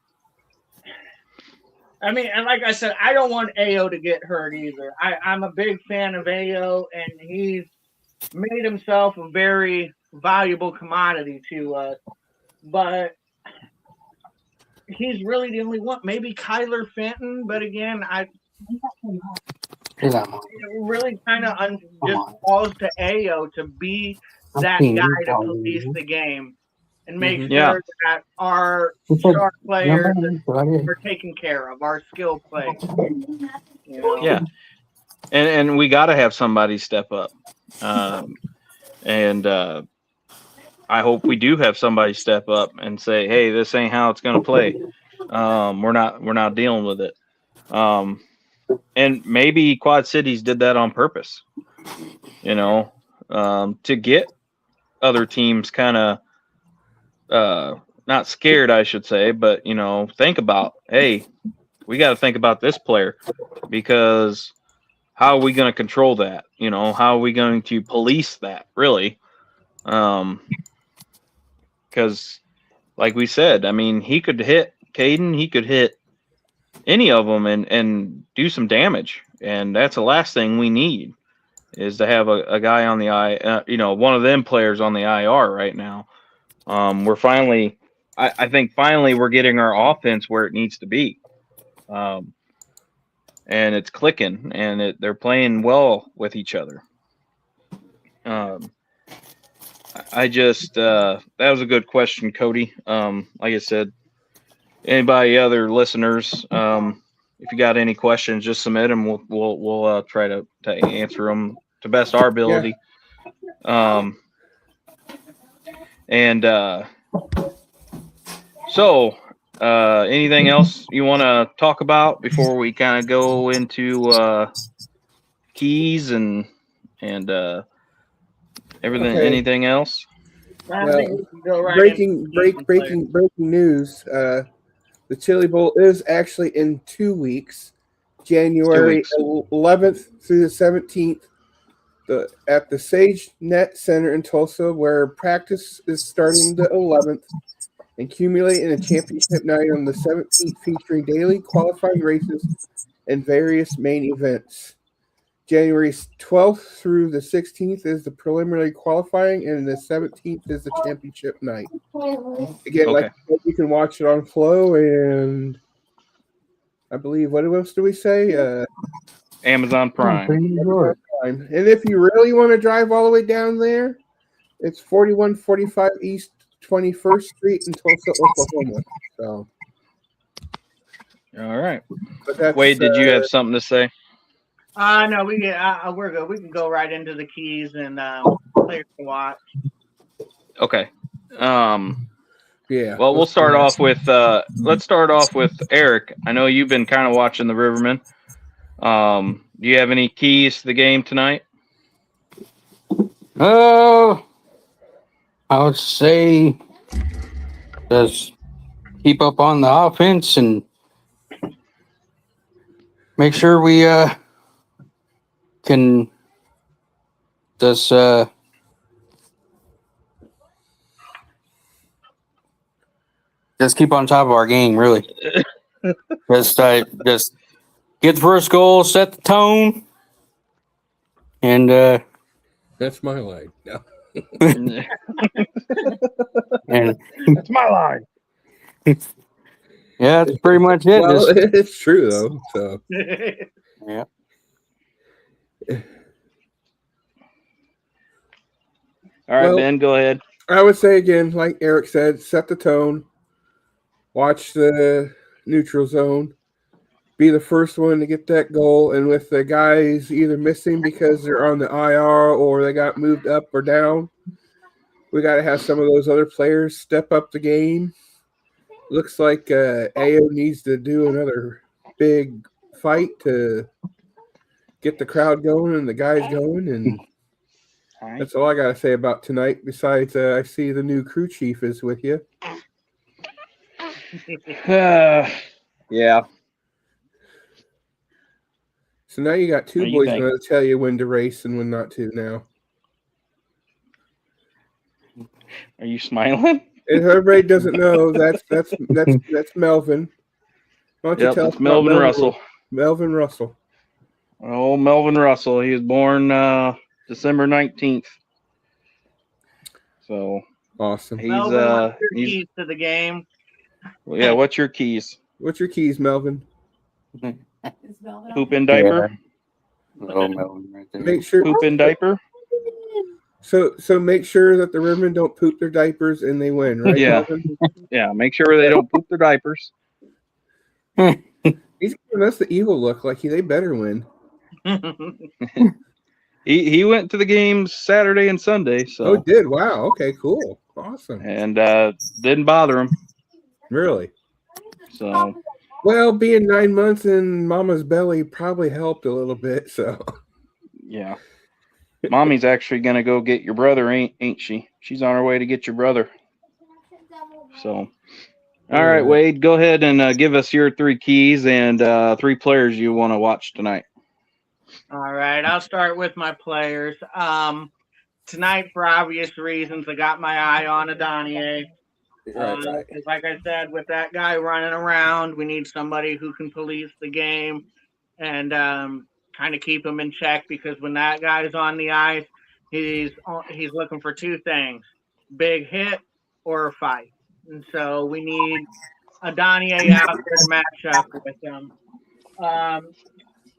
Speaker 2: and like I said, I don't want AO to get hurt either. I'm a big fan of AO, and he's made himself a very valuable commodity to us. But he's really the only one. Maybe Kyler Fenton, but again, it really kind of just falls to AO to be that guy to police the game and make sure that our star players are taken care of, our skill play.
Speaker 1: Yeah, and we got to have somebody step up, and I hope we do have somebody step up and say, hey, this ain't how it's going to play. We're not dealing with it. And maybe Quad Cities did that on purpose, to get other teams kind of not scared, I should say, but think about, hey, we got to think about this player, because how are we going to control that? How are we going to police that, really? Because like we said, I mean, he could hit Caden, he could hit any of them and do some damage, and that's the last thing we need, is to have a guy on the one of them players on the IR right now. We're finally, I think finally we're getting our offense where it needs to be, and it's clicking, and they're playing well with each other. I just that was a good question, Cody. Like I said, anybody other listeners, if you got any questions, just submit them. We'll try to answer them to best our ability. Yeah. So anything else you want to talk about before we kind of go into keys and everything? Okay. Anything else?
Speaker 3: Breaking news. The Chili Bowl is actually in 2 weeks, January 11th through the 17th, at the Sage Net Center in Tulsa, where practice is starting the 11th, and accumulating a championship night on the 17th, featuring daily qualifying races and various main events. January 12th through the 16th is the preliminary qualifying, and the 17th is the championship night. Again, like you can watch it on Flow, and I believe, what else do we say?
Speaker 1: Amazon Prime.
Speaker 3: And if you really want to drive all the way down there, it's 4145 East 21st Street in Tulsa, Oklahoma. So,
Speaker 1: all right. Wade, did you have something to say?
Speaker 2: No, we're good. We can go right into the keys and players to watch.
Speaker 1: Okay.
Speaker 3: Yeah.
Speaker 1: Well, we'll start off with let's start off with Eric. I know you've been kind of watching the Rivermen. Do you have any keys to the game tonight?
Speaker 4: I would say just keep up on the offense and make sure we can just keep on top of our game, really. just get the first goal, set the tone, and
Speaker 3: that's my line. No.
Speaker 4: And
Speaker 1: that's my line.
Speaker 4: Yeah, that's pretty much it.
Speaker 3: Well, it's true though. So
Speaker 4: yeah.
Speaker 1: All right,
Speaker 3: Well,
Speaker 1: Ben, go ahead.
Speaker 3: I would say again, like Eric said, set the tone. Watch the neutral zone. Be the first one to get that goal. And with the guys either missing because they're on the IR or they got moved up or down, we got to have some of those other players step up the game. Looks like AO needs to do another big fight to get the crowd going and the guys going. And that's all I got to say about tonight. Besides, I see the new crew chief is with you.
Speaker 1: Yeah.
Speaker 3: So now you got two
Speaker 1: What do you
Speaker 3: boys
Speaker 1: think?
Speaker 3: going to tell you when to race and when not to now.
Speaker 1: Are you smiling?
Speaker 3: If everybody doesn't know, that's Melvin. Why don't you
Speaker 1: Yep,
Speaker 3: tell
Speaker 1: it's
Speaker 3: us about
Speaker 1: Melvin Russell.
Speaker 3: Melvin Russell.
Speaker 1: Oh, Melvin Russell. He was born December 19th. So
Speaker 3: Awesome.
Speaker 1: he's
Speaker 2: Melvin, what's your keys to the game?
Speaker 1: yeah. What's your keys?
Speaker 3: What's your keys, Melvin?
Speaker 1: Poop in diaper.
Speaker 4: Little Melvin right there.
Speaker 3: Make sure
Speaker 1: Poop in diaper.
Speaker 3: So make sure that the Rivermen don't poop their diapers and they win, right?
Speaker 1: Yeah.
Speaker 3: Melvin?
Speaker 1: Yeah. Make sure they don't poop their diapers.
Speaker 3: He's giving us the evil look, like they better win.
Speaker 1: He went to the games Saturday and Sunday. So
Speaker 3: Oh, did wow. Okay, cool, awesome.
Speaker 1: and didn't bother him.
Speaker 3: Really?
Speaker 1: So
Speaker 3: Well, being 9 months in Mama's belly probably helped a little bit. So
Speaker 1: yeah. Mommy's actually gonna go get your brother, ain't she? She's on her way to get your brother. So, all right, Wade, go ahead and give us your three keys and 3 players you want to watch tonight.
Speaker 2: All right, I'll start with my players. Tonight, for obvious reasons, I got my eye on Adonier. Like I said, with that guy running around, we need somebody who can police the game and kind of keep him in check, because when that guy's on the ice, he's looking for 2 things: big hit or a fight. And so we need Adonier out there to match up with him.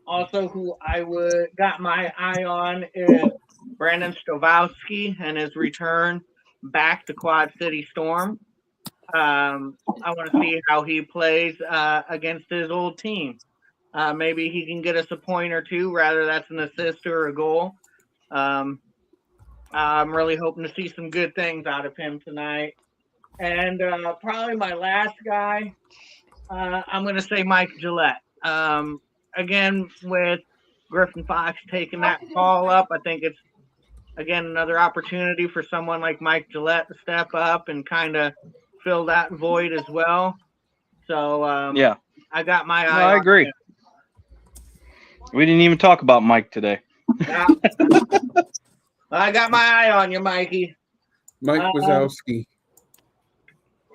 Speaker 2: Also, who got my eye on is Brandon Stovowski and his return back to Quad City Storm. I want to see how he plays against his old team. Maybe he can get us a point or 2, rather that's an assist or a goal. I'm really hoping to see some good things out of him tonight. And probably my last guy, I'm going to say Mike Gillette. Again, with Griffin Fox taking that call up, I think it's, again, another opportunity for someone like Mike Gillette to step up and kind of fill that void as well. So,
Speaker 1: Yeah,
Speaker 2: I got my eye on
Speaker 1: I agree.
Speaker 2: him.
Speaker 1: We didn't even talk about Mike today.
Speaker 2: Yeah. I got my eye on you, Mikey.
Speaker 3: Mike Wazowski.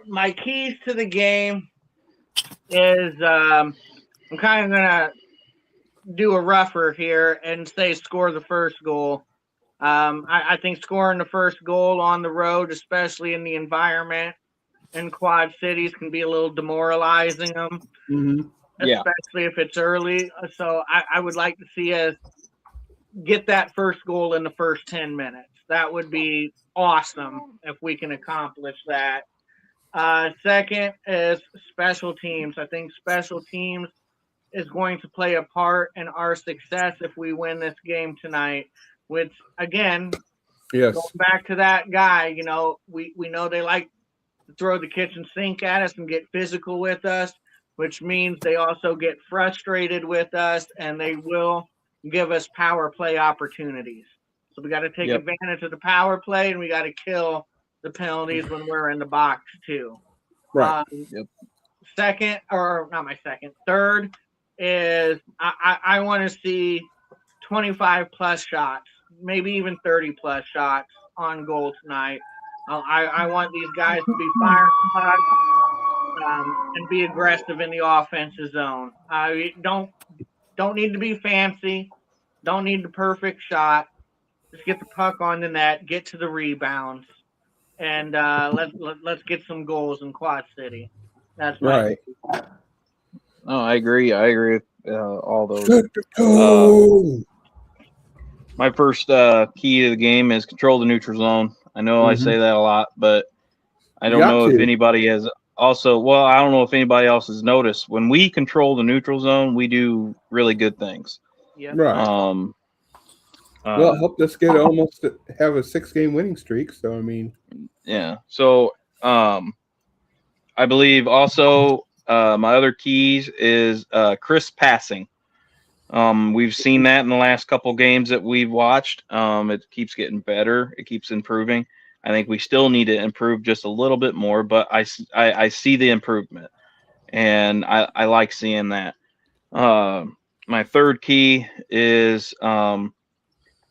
Speaker 2: My keys to the game is I'm kind of going to do a rougher here and say score the first goal. I think scoring the first goal on the road, especially in the environment in Quad Cities, can be a little demoralizing them, especially if it's early. So I would like to see us get that first goal in the first 10 minutes. That would be awesome if we can accomplish that. Second is special teams. I think special teams is going to play a part in our success if we win this game tonight. Which, again,
Speaker 3: Yes.
Speaker 2: going back to that guy, we know they like to throw the kitchen sink at us and get physical with us, which means they also get frustrated with us and they will give us power play opportunities. So we got to take advantage of the power play, and we got to kill the penalties when we're in the box too.
Speaker 3: Right.
Speaker 2: Third is I want to see 25 plus shots, maybe even 30 plus shots on goal tonight. I want these guys to be firing pucks and be aggressive in the offensive zone. Don't need to be fancy. Don't need the perfect shot. Just get the puck on the net, get to the rebounds, and let's get some goals in Quad City. That's
Speaker 3: right.
Speaker 1: Oh, I agree. I agree with all those. my first key to the game is control the neutral zone. I know I say that a lot, but I don't know if anybody has also. Well, I don't know if anybody else has noticed when we control the neutral zone, we do really good things.
Speaker 2: Yeah.
Speaker 3: Right. Well, it helped us get almost have a 6-game winning streak. So I mean,
Speaker 1: yeah. So I believe also my other keys is crisp passing. We've seen that in the last couple games that we've watched. It keeps getting better. It keeps improving. I think we still need to improve just a little bit more, but I see the improvement, and I like seeing that. My third key is kind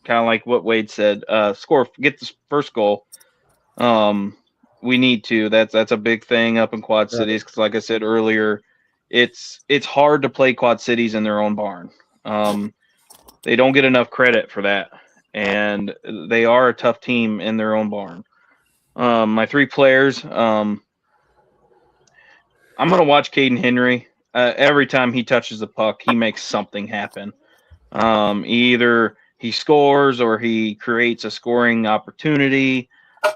Speaker 1: of like what Wade said. Get the first goal. We need to. That's a big thing up in Quad Cities because, like I said earlier, it's hard to play Quad Cities in their own barn. They don't get enough credit for that, and they are a tough team in their own barn. My 3 players, I'm going to watch Caden Henry. Every time he touches the puck, he makes something happen. Either he scores or he creates a scoring opportunity,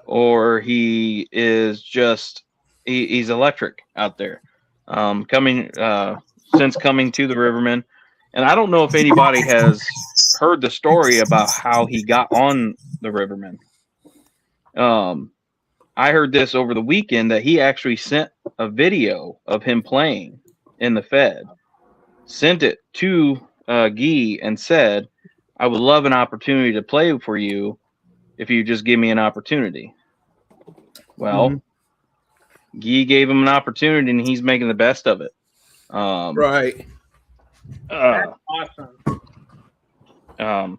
Speaker 1: or he is just he's electric out there. Since coming to the Rivermen, and I don't know if anybody has heard the story about how he got on the Rivermen. I heard this over the weekend that he actually sent a video of him playing in the Fed, sent it to Guy, and said, "I would love an opportunity to play for you if you just give me an opportunity." Well, Guy gave him an opportunity, and he's making the best of it.
Speaker 3: right.
Speaker 2: That's awesome.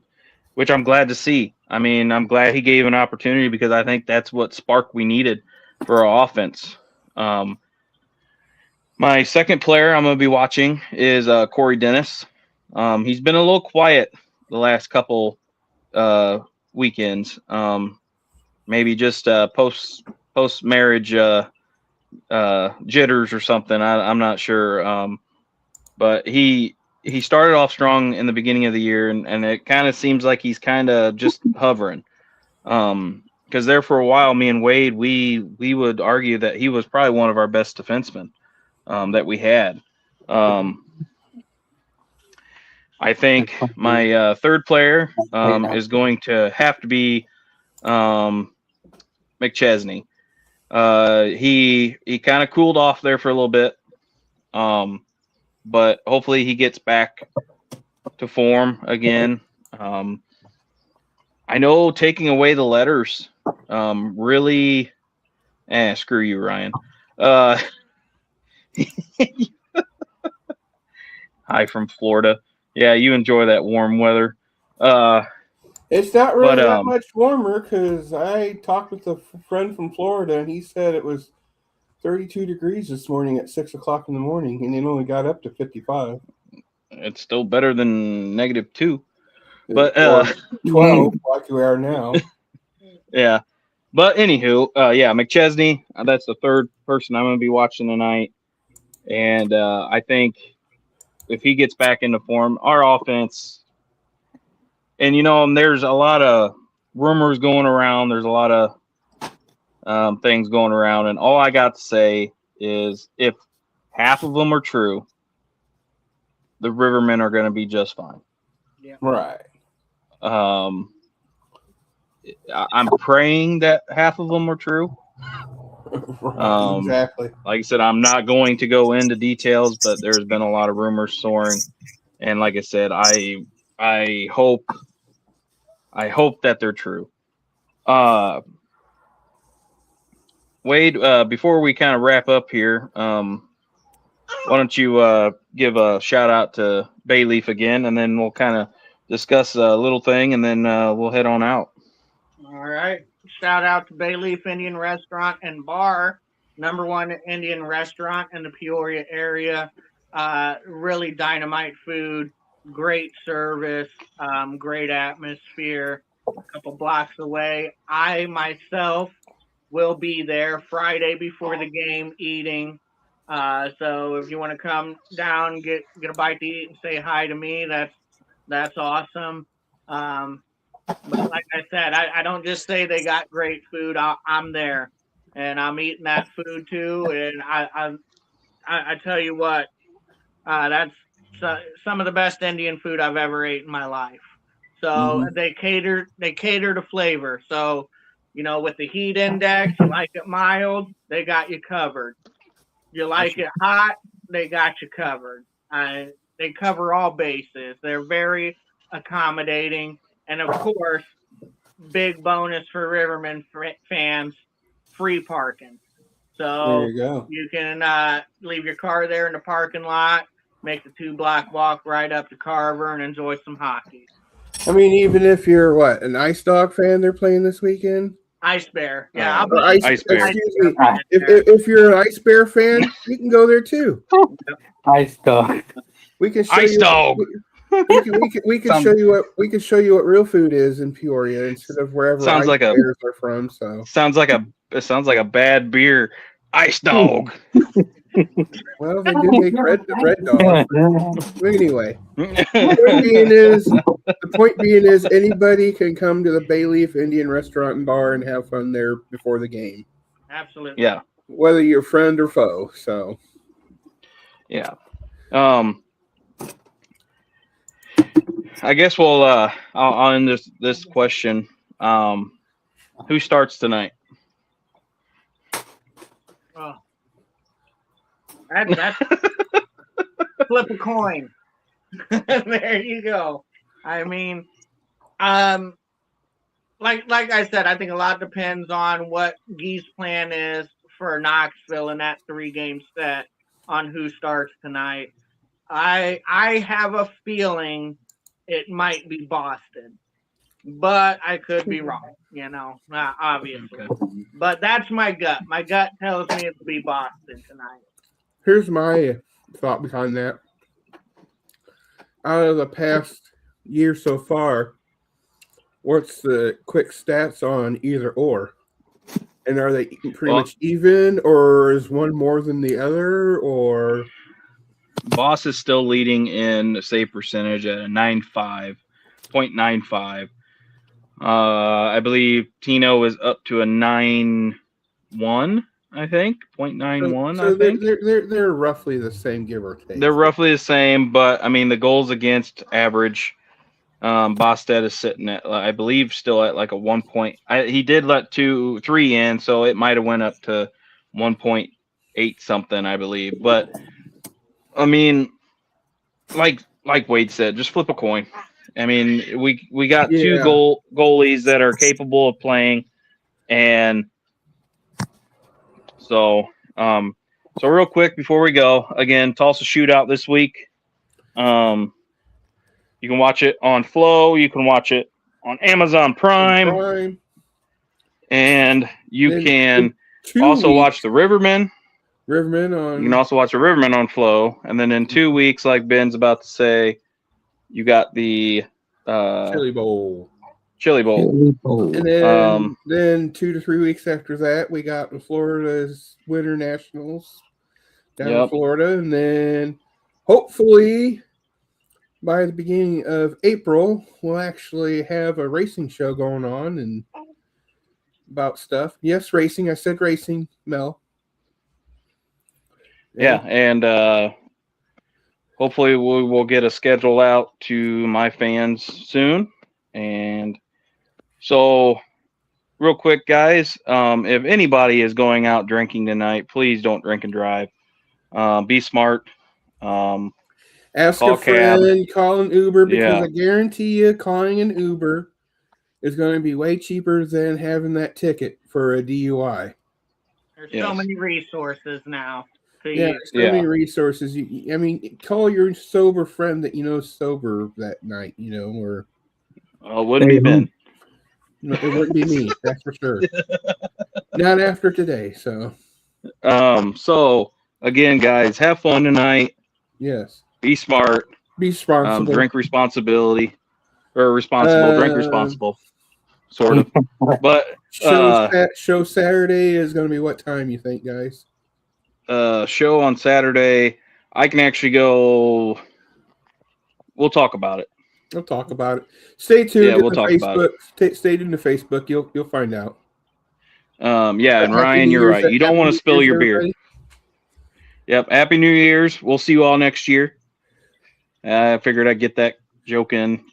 Speaker 1: Which I'm glad to see. I mean, I'm glad he gave an opportunity because I think that's what spark we needed for our offense. My second player I'm going to be watching is Corey Dennis. He's been a little quiet the last couple weekends. Maybe just post marriage jitters or something. I'm not sure. But he started off strong in the beginning of the year, and it kind of seems like he's kind of just hovering. Because there for a while, me and Wade, we would argue that he was probably one of our best defensemen that we had. I think my third player is going to have to be McChesney. He kind of cooled off there for a little bit, but hopefully he gets back to form again. I know taking away the letters really. Screw you, Ryan. Hi from Florida. Yeah, you enjoy that warm weather.
Speaker 3: It's not really that much warmer because I talked with a friend from Florida and he said it was 32 degrees this morning at 6 o'clock in the morning, and it only got up to 55.
Speaker 1: It's still better than -2, but
Speaker 3: 12 like we are now.
Speaker 1: Yeah, but anywho, yeah, McChesney. That's the third person I'm going to be watching tonight, and I think if he gets back into form, our offense. And there's a lot of rumors going around. There's a lot of things going around, and all I got to say is, if half of them are true, the Rivermen are going to be just fine.
Speaker 2: Yeah.
Speaker 3: Right.
Speaker 1: I'm praying that half of them are true.
Speaker 3: Right, exactly.
Speaker 1: Like I said, I'm not going to go into details, but there's been a lot of rumors soaring, and like I said, I hope that they're true. Wade, before we kind of wrap up here, why don't you give a shout out to Bayleaf again, and then we'll kind of discuss a little thing, and then we'll head on out.
Speaker 2: All right. Shout out to Bayleaf Indian Restaurant and Bar, #1 Indian restaurant in the Peoria area. Really dynamite food, great service, great atmosphere. A couple blocks away. I myself will be there Friday before the game eating. So if you want to come down, get a bite to eat and say hi to me, that's awesome. But like I said, I don't just say they got great food. I'm there, and I'm eating that food too. And I tell you what, that's some of the best Indian food I've ever ate in my life. So they cater to flavor. So, with the heat index, you like it mild, they got you covered. You like it hot, they got you covered. They cover all bases. They're very accommodating, and of course, big bonus for Rivermen fans, free parking.
Speaker 3: There
Speaker 2: So
Speaker 3: you go.
Speaker 2: you can leave your car there in the parking lot, make the 2 block walk right up to Carver, and enjoy some hockey.
Speaker 3: I mean, even if you're an Ice Dog fan, they're playing this weekend.
Speaker 2: Ice Bear, yeah, I'll
Speaker 3: Or
Speaker 2: be
Speaker 1: Ice Bear.
Speaker 3: Excuse me. If you're an Ice Bear fan, you can go there too.
Speaker 4: Ice Dog.
Speaker 3: We can show
Speaker 1: Ice
Speaker 3: you.
Speaker 1: Dog.
Speaker 3: We can show you what real food is in Peoria instead of wherever
Speaker 1: Sounds
Speaker 3: Ice
Speaker 1: like a-
Speaker 3: Bears are from. So
Speaker 1: Sounds like a bad beer. Ice Dog.
Speaker 3: well, they do make red dog. Anyway,
Speaker 1: Yeah.
Speaker 3: the point being is anybody can come to the Bayleaf Indian Restaurant and Bar and have fun there before the game,
Speaker 2: absolutely.
Speaker 3: whether you're friend or foe. So
Speaker 1: Yeah. I guess I'll end this question. Who starts tonight?
Speaker 2: Oh. That's flip a coin. There you go. I mean, like I said, I think a lot depends on what Gee's plan is for Knoxville in that 3-game set on who starts tonight. I have a feeling it might be Boston, but I could be wrong. Obviously.
Speaker 1: Okay.
Speaker 2: But that's my gut. My gut tells me it'll be Boston tonight.
Speaker 3: here's my thought behind that. Out of the past year so far, what's the quick stats on either or? And are they pretty much even, or is one more than the other, or?
Speaker 1: Boss is still leading in save percentage at a 0.95. I believe Tino is up to a 9.1. I think 0.91.
Speaker 3: So
Speaker 1: I think
Speaker 3: they're roughly the same, give or take.
Speaker 1: they're roughly the same, but I mean the goals against average. Bosted is sitting at, I believe, still at like a 1 point. He did let 3 in, so it might have went up to 1.8 something, I believe. But I mean, like Wade said, just flip a coin. I mean, we got 2 goalies that are capable of playing, and so real quick before we go, again, Tulsa shootout this week. You can watch it on Flow. You can watch it on Amazon Prime. And you can also watch the Rivermen. You can also watch the Rivermen on Flow. And then in 2 weeks, like Ben's about to say, you got the
Speaker 3: Chili Bowl.
Speaker 1: And
Speaker 3: then 2 to 3 weeks after that, we got the Florida's Winter Nationals down in Florida. And then hopefully by the beginning of April, we'll actually have a racing show going on and about stuff. Yes, racing. I said racing, Mel.
Speaker 1: Yeah, and hopefully we will get a schedule out to my fans soon. And so, real quick, guys, if anybody is going out drinking tonight, please don't drink and drive. Be smart.
Speaker 3: Ask a friend, call an Uber, because I guarantee you calling an Uber is going to be way cheaper than having that ticket for a DUI.
Speaker 2: There's so many resources now.
Speaker 3: There's so many resources. I mean, call your sober friend that you know sober that night, or...
Speaker 1: it wouldn't be Ben.
Speaker 3: No, it wouldn't be me, that's for sure. Not after today, so...
Speaker 1: So, again, guys, have fun tonight.
Speaker 3: Yes.
Speaker 1: Be smart.
Speaker 3: Be responsible.
Speaker 1: Drink responsible. Drink responsible. Sort of. But
Speaker 3: show Saturday is going to be what time, you think, guys?
Speaker 1: Show on Saturday, I can actually go. We'll talk about it.
Speaker 3: We'll talk about it. Stay tuned.
Speaker 1: Yeah,
Speaker 3: to
Speaker 1: we'll
Speaker 3: the
Speaker 1: talk about
Speaker 3: Facebook. Stay tuned to Facebook. You'll find out.
Speaker 1: Yeah, and
Speaker 3: Happy
Speaker 1: Ryan,
Speaker 3: New
Speaker 1: you're
Speaker 3: Year's,
Speaker 1: right. You don't
Speaker 3: Happy
Speaker 1: want to
Speaker 3: New
Speaker 1: spill
Speaker 3: Year's,
Speaker 1: your beer.
Speaker 3: everybody.
Speaker 1: Yep. Happy New Year's. We'll see you all next year. I figured I'd get that joke in.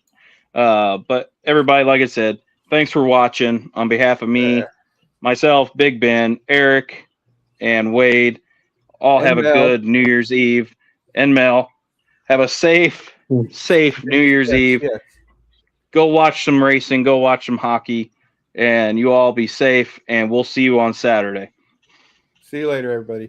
Speaker 1: But everybody, like I said, thanks for watching. On behalf of me, myself, Big Ben, Eric, and Wade, all
Speaker 3: And
Speaker 1: have a
Speaker 3: Mel.
Speaker 1: good New Year's Eve. And Mel, have a safe New Year's Eve.
Speaker 3: Yes.
Speaker 1: Go watch some racing. Go watch some hockey. And you all be safe. And we'll see you on Saturday.
Speaker 3: See you later, everybody.